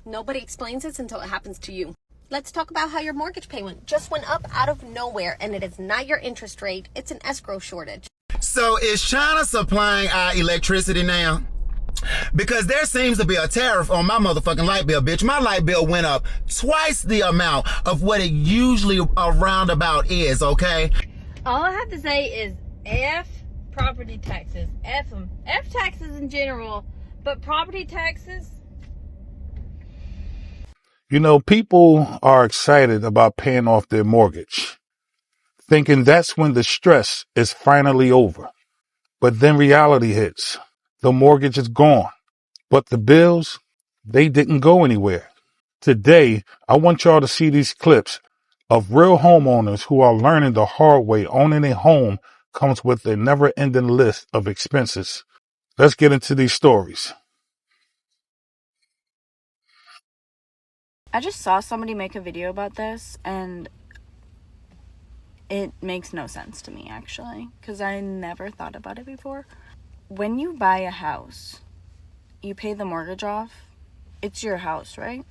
Nobody explains this until it happens to you. Let's talk about how your mortgage payment just went up out of nowhere, and it is not your interest rate, it's an escrow shortage. So is China supplying our electricity now? Because there seems to be a tariff on my motherfucking light bill, bitch. My light bill went up twice the amount of what it usually around about is, okay? All I have to say is F property taxes. F them. F taxes in general, but property taxes... You know, people are excited about paying off their mortgage, thinking that's when the stress is finally over. But then reality hits. The mortgage is gone, but the bills, they didn't go anywhere. Today, I want y'all to see these clips of real homeowners who are learning the hard way owning a home comes with a never-ending list of expenses. Let's get into these stories. I just saw somebody make a video about this, and it makes no sense to me, actually, because I never thought about it before. When you buy a house, you pay the mortgage off. It's your house, right?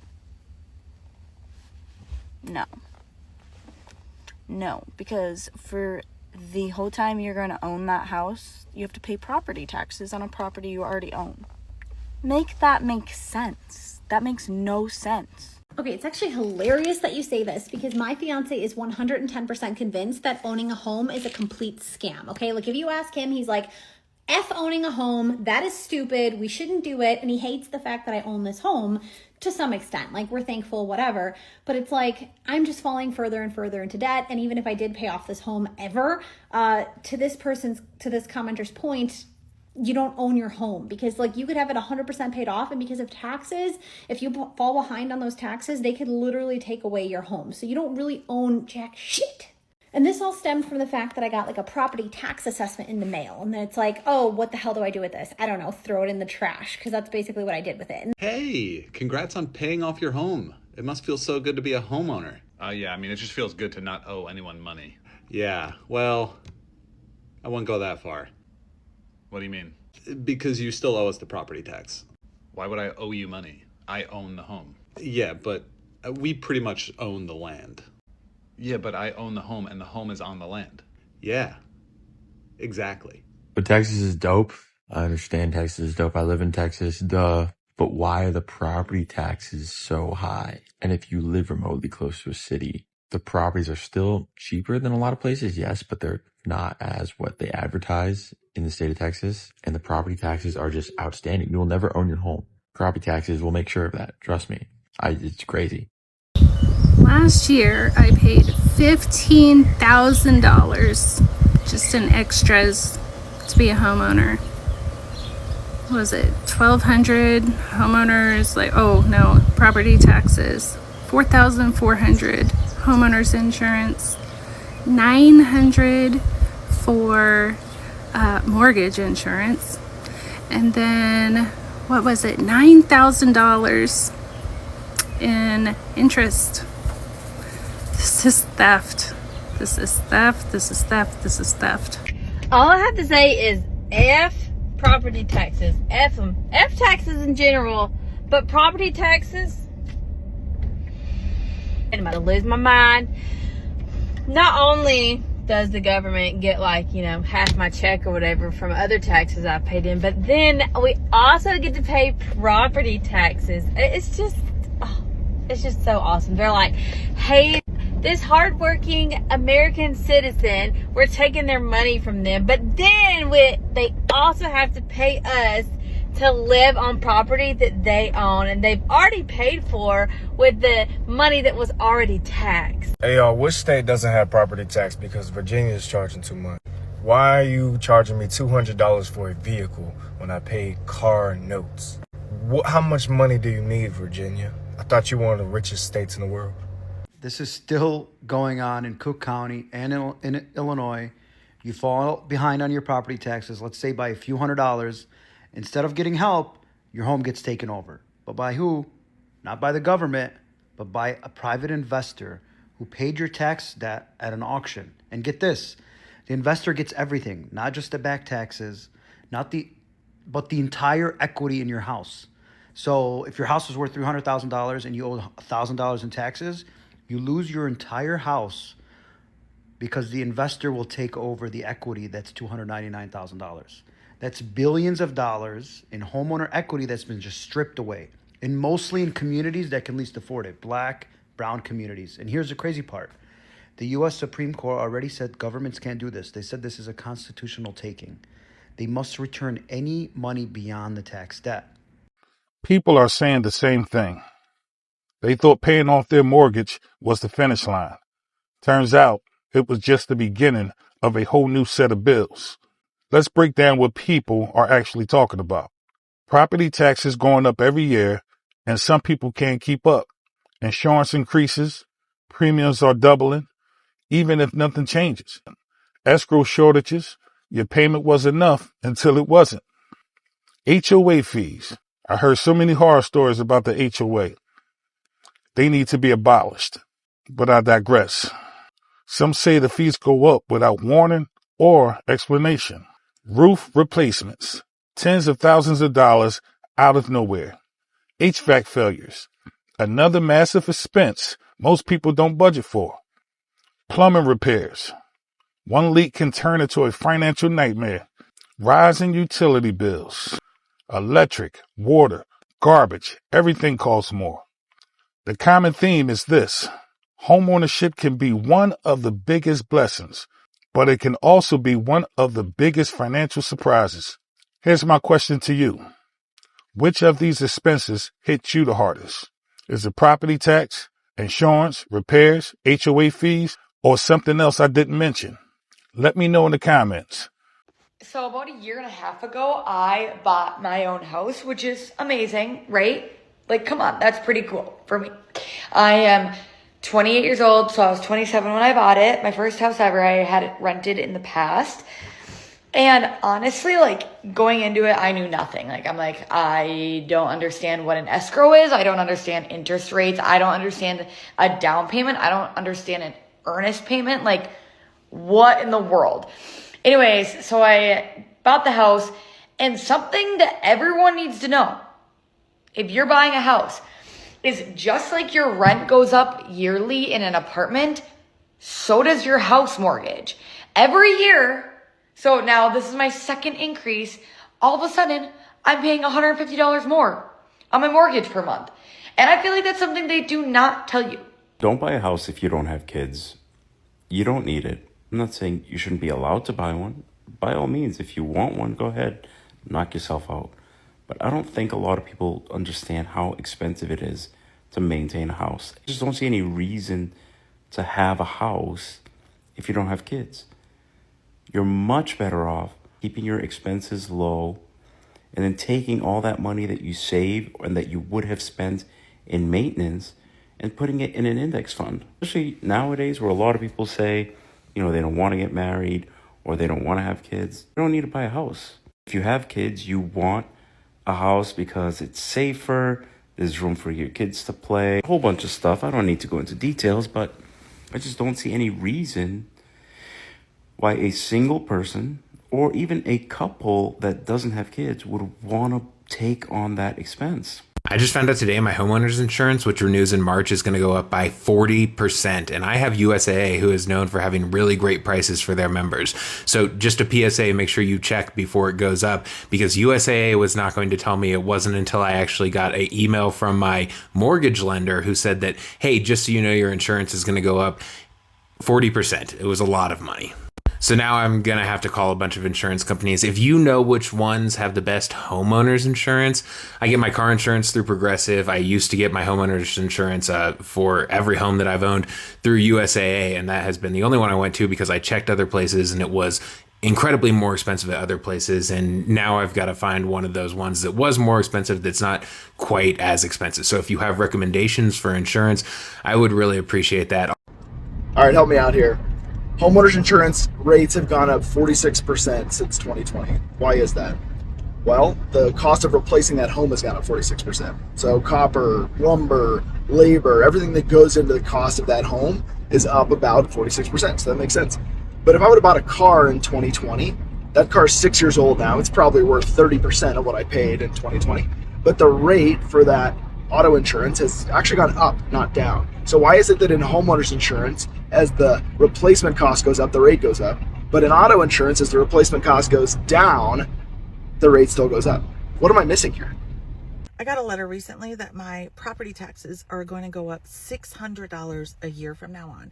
No, because for the whole time you're going to own that house, you have to pay property taxes on a property you already own. Make that make sense. That makes no sense. Okay, it's actually hilarious that you say this because my fiance is 110% convinced that owning a home is a complete scam, okay? Like if you ask him, he's like, F owning a home, that is stupid, we shouldn't do it, and he hates the fact that I own this home to some extent. Like we're thankful, whatever, but it's like, I'm just falling further and further into debt, and even if I did pay off this home ever, to this commenter's point, you don't own your home because like you could have it 100% paid off, and because of taxes, if you fall behind on those taxes, they could literally take away your home. So you don't really own jack shit. And this all stemmed from the fact that I got like a property tax assessment in the mail. And then it's like, oh, what the hell do I do with this? I don't know, throw it in the trash, because that's basically what I did with it. And hey, congrats on paying off your home. It must feel so good to be a homeowner. Yeah, I mean, it just feels good to not owe anyone money. Yeah, well, I won't go that far. What do you mean? Because you still owe us the property tax. Why would I owe you money? I own the home. Yeah, but we pretty much own the land. Yeah, but I own the home, and the home is on the land. Yeah, exactly. But Texas is dope. I understand Texas is dope. I live in Texas, duh. But why are the property taxes so high? And if you live remotely close to a city, the properties are still cheaper than a lot of places, yes, but they're not as what they advertise in the state of Texas. And the property taxes are just outstanding. You will never own your home. Property taxes will make sure of that. Trust me. It's crazy. Last year, I paid $15,000 just in extras to be a homeowner. What was it? 1,200 homeowners, property taxes. 4,400 homeowners insurance. 900 for mortgage insurance. And then, what was it? $9,000 in interest. This is theft. This is theft. This is theft. This is theft. All I have to say is F property taxes. F them. F taxes in general, but property taxes, I'm about to lose my mind. Not only does the government get half my check or whatever from other taxes I paid in, but then we also get to pay property taxes. It's just so awesome. They're like, hey, this hardworking American citizen, we're taking their money from them, but then they also have to pay us to live on property that they own and they've already paid for with the money that was already taxed. Hey y'all, which state doesn't have property tax because Virginia is charging too much? Why are you charging me $200 for a vehicle when I pay car notes? How much money do you need, Virginia? I thought you were one of the richest states in the world. This is still going on in Cook County and in Illinois. You fall behind on your property taxes, let's say by a few $100s. Instead of getting help, your home gets taken over. But by who? Not by the government, but by a private investor who paid your tax debt at an auction. And get this, the investor gets everything, not just the back taxes, but the entire equity in your house. So if your house was worth $300,000 and you owe $1,000 in taxes, you lose your entire house because the investor will take over the equity that's $299,000. That's billions of dollars in homeowner equity that's been just stripped away, and mostly in communities that can least afford it, black, brown communities. And here's the crazy part. The U.S. Supreme Court already said governments can't do this. They said this is a constitutional taking. They must return any money beyond the tax debt. People are saying the same thing. They thought paying off their mortgage was the finish line. Turns out it was just the beginning of a whole new set of bills. Let's break down what people are actually talking about. Property taxes going up every year, and some people can't keep up. Insurance increases, premiums are doubling, even if nothing changes. Escrow shortages, your payment was enough until it wasn't. HOA fees. I heard so many horror stories about the HOA. They need to be abolished, but I digress. Some say the fees go up without warning or explanation. Roof replacements, tens of thousands of dollars out of nowhere. HVAC failures, another massive expense most people don't budget for. Plumbing repairs, one leak can turn into a financial nightmare. Rising utility bills, electric, water, garbage, everything costs more. The common theme is this: homeownership can be one of the biggest blessings, but it can also be one of the biggest financial surprises. Here's my question to you. Which of these expenses hit you the hardest? Is it property tax, insurance, repairs, HOA fees, or something else I didn't mention? Let me know in the comments. So about a year and a half ago, I bought my own house, which is amazing, right? Like, come on, that's pretty cool for me. I am 28 years old, so I was 27 when I bought it. My first house ever. I had it rented in the past. And honestly, like, going into it, I knew nothing. Like, I'm like, I don't understand what an escrow is. I don't understand interest rates. I don't understand a down payment. I don't understand an earnest payment. Like, what in the world? Anyways, so I bought the house, and something that everyone needs to know, if you're buying a house, is just like your rent goes up yearly in an apartment, so does your house mortgage. Every year, so now this is my second increase, all of a sudden, I'm paying $150 more on my mortgage per month. And I feel like that's something they do not tell you. Don't buy a house if you don't have kids. You don't need it. I'm not saying you shouldn't be allowed to buy one. By all means, if you want one, go ahead, knock yourself out. But I don't think a lot of people understand how expensive it is to maintain a house. I just don't see any reason to have a house if you don't have kids. You're much better off keeping your expenses low and then taking all that money that you save and that you would have spent in maintenance and putting it in an index fund. Especially nowadays where a lot of people say, you know, they don't want to get married or they don't want to have kids. You don't need to buy a house. If you have kids, you want a house because it's safer, there's room for your kids to play, a whole bunch of stuff. I don't need to go into details, but I just don't see any reason why a single person or even a couple that doesn't have kids would want to take on that expense. I just found out today my homeowners insurance, which renews in March, is going to go up by 40%. And I have USAA, who is known for having really great prices for their members. So just a PSA, make sure you check before it goes up, because USAA was not going to tell me. It wasn't until I actually got an email from my mortgage lender who said that, hey, just so you know, your insurance is going to go up 40%. It was a lot of money. So now I'm going to have to call a bunch of insurance companies. If you know which ones have the best homeowners insurance, I get my car insurance through Progressive. I used to get my homeowners insurance for every home that I've owned through USAA, and that has been the only one I went to because I checked other places and it was incredibly more expensive at other places. And now I've got to find one of those ones that was more expensive that's not quite as expensive. So if you have recommendations for insurance, I would really appreciate that. All right, help me out here. Homeowners insurance rates have gone up 46% since 2020. Why is that? Well, the cost of replacing that home has gone up 46%. So copper, lumber, labor, everything that goes into the cost of that home is up about 46%. So that makes sense. But if I would have bought a car in 2020, that car is 6 years old now. It's probably worth 30% of what I paid in 2020. but the rate for that auto insurance has actually gone up, not down. So why is it that in homeowners insurance, as the replacement cost goes up, the rate goes up, but in auto insurance, as the replacement cost goes down, the rate still goes up? What am I missing here? I got a letter recently that my property taxes are going to go up $600 a year from now on.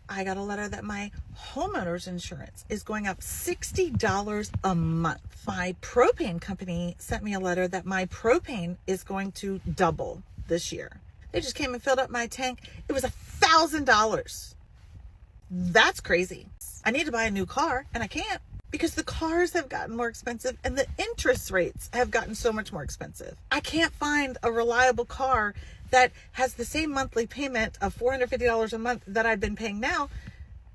I got a letter that my homeowners insurance is going up $60 a month. My propane company sent me a letter that my propane is going to double this year. They just came and filled up my tank. It was $1,000. That's crazy. I need to buy a new car and I can't because the cars have gotten more expensive and the interest rates have gotten so much more expensive. I can't find a reliable car that has the same monthly payment of $450 a month that I've been paying now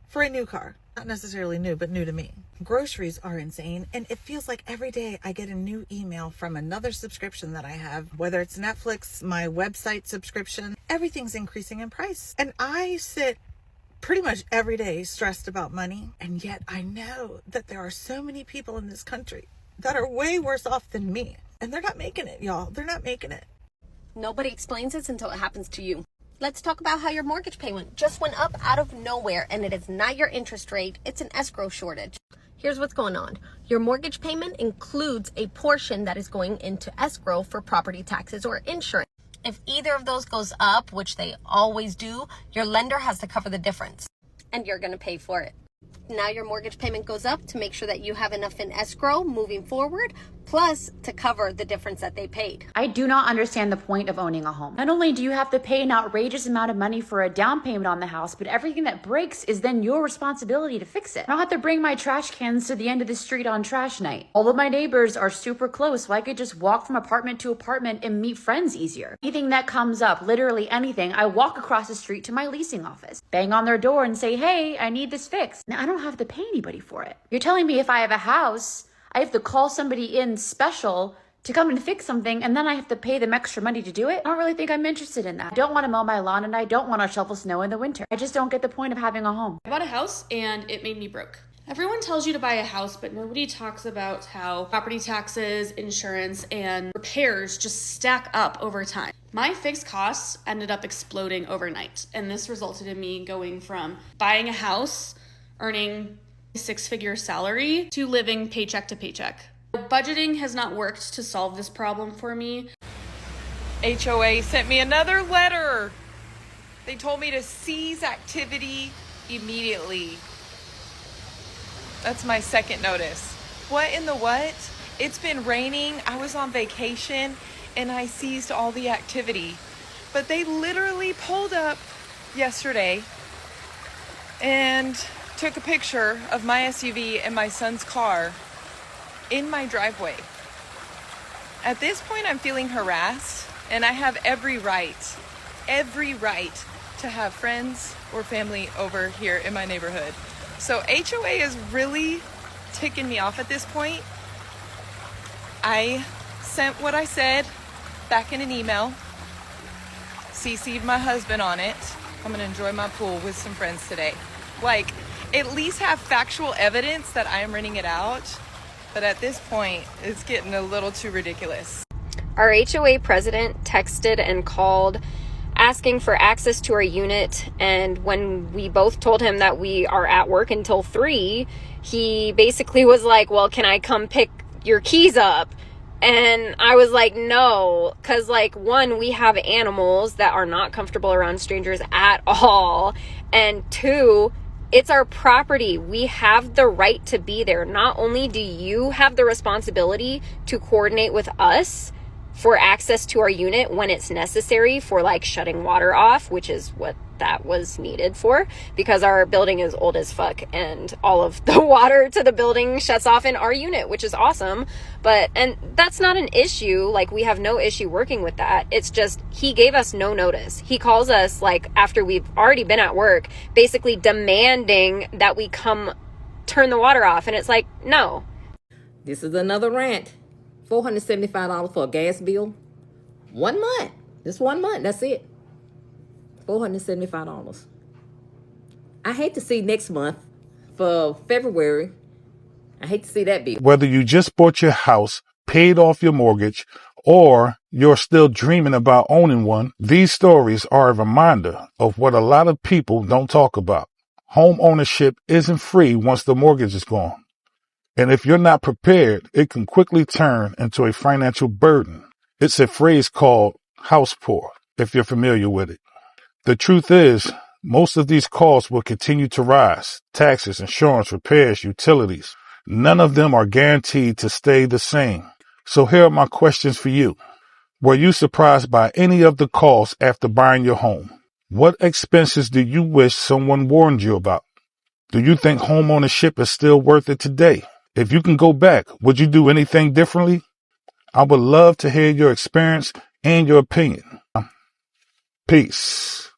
for a new car. Not necessarily new, but new to me. Groceries are insane, and it feels like every day I get a new email from another subscription that I have, whether it's Netflix, my website subscription, everything's increasing in price. And I sit pretty much every day stressed about money, and yet I know that there are so many people in this country that are way worse off than me, and they're not making it, y'all. They're not making it. Nobody explains this until it happens to you. Let's talk about how your mortgage payment just went up out of nowhere, and it is not your interest rate, it's an escrow shortage. Here's what's going on. Your mortgage payment includes a portion that is going into escrow for property taxes or insurance. If either of those goes up, which they always do, your lender has to cover the difference, and you're going to pay for it. Now your mortgage payment goes up to make sure that you have enough in escrow moving forward, plus to cover the difference that they paid. I do not understand the point of owning a home. Not only do you have to pay an outrageous amount of money for a down payment on the house, but everything that breaks is then your responsibility to fix it. I don't have to bring my trash cans to the end of the street on trash night. All of my neighbors are super close, so I could just walk from apartment to apartment and meet friends easier. Anything that comes up, literally anything, I walk across the street to my leasing office, bang on their door and say, hey, I need this fixed. Now I don't have to pay anybody for it. You're telling me if I have a house, I have to call somebody in special to come and fix something, and then I have to pay them extra money to do it? I don't really think I'm interested in that. I don't want to mow my lawn, and I don't want to shovel snow in the winter. I just don't get the point of having a home. I bought a house, and it made me broke. Everyone tells you to buy a house, but nobody talks about how property taxes, insurance, and repairs just stack up over time. My fixed costs ended up exploding overnight, and this resulted in me going from buying a house, earning a six-figure salary, to living paycheck to paycheck. Budgeting has not worked to solve this problem for me. HOA sent me another letter. They told me to cease activity immediately. That's my second notice. What in the what? It's been raining. I was on vacation and I ceased all the activity. But they literally pulled up yesterday and took a picture of my SUV and my son's car in my driveway. At this point, I'm feeling harassed, and I have every right to have friends or family over here in my neighborhood. So HOA is really ticking me off at this point. I sent what I said back in an email, CC'd my husband on it. I'm gonna enjoy my pool with some friends today. Like, at least have factual evidence that I am renting it out. But at this point, it's getting a little too ridiculous. Our HOA president texted and called asking for access to our unit, and when we both told him that we are at work until 3, he basically was like, well, can I come pick your keys up? And I was like, no, because like, one, we have animals that are not comfortable around strangers at all, and 2, it's our property. We have the right to be there. Not only do you have the responsibility to coordinate with us for access to our unit when it's necessary for like shutting water off, which is what that was needed for, because our building is old as fuck and all of the water to the building shuts off in our unit, which is awesome. And that's not an issue. Like, we have no issue working with that. It's just, he gave us no notice. He calls us like after we've already been at work, basically demanding that we come turn the water off. And it's like, no. This is another rant. $475 for a gas bill. 1 month. Just 1 month. That's it. $475. I hate to see next month for February. I hate to see that bill. Whether you just bought your house, paid off your mortgage, or you're still dreaming about owning one, these stories are a reminder of what a lot of people don't talk about. Home ownership isn't free once the mortgage is gone. And if you're not prepared, it can quickly turn into a financial burden. It's a phrase called house poor, if you're familiar with it. The truth is, most of these costs will continue to rise. Taxes, insurance, repairs, utilities. None of them are guaranteed to stay the same. So here are my questions for you. Were you surprised by any of the costs after buying your home? What expenses do you wish someone warned you about? Do you think home ownership is still worth it today? If you can go back, would you do anything differently? I would love to hear your experience and your opinion. Peace.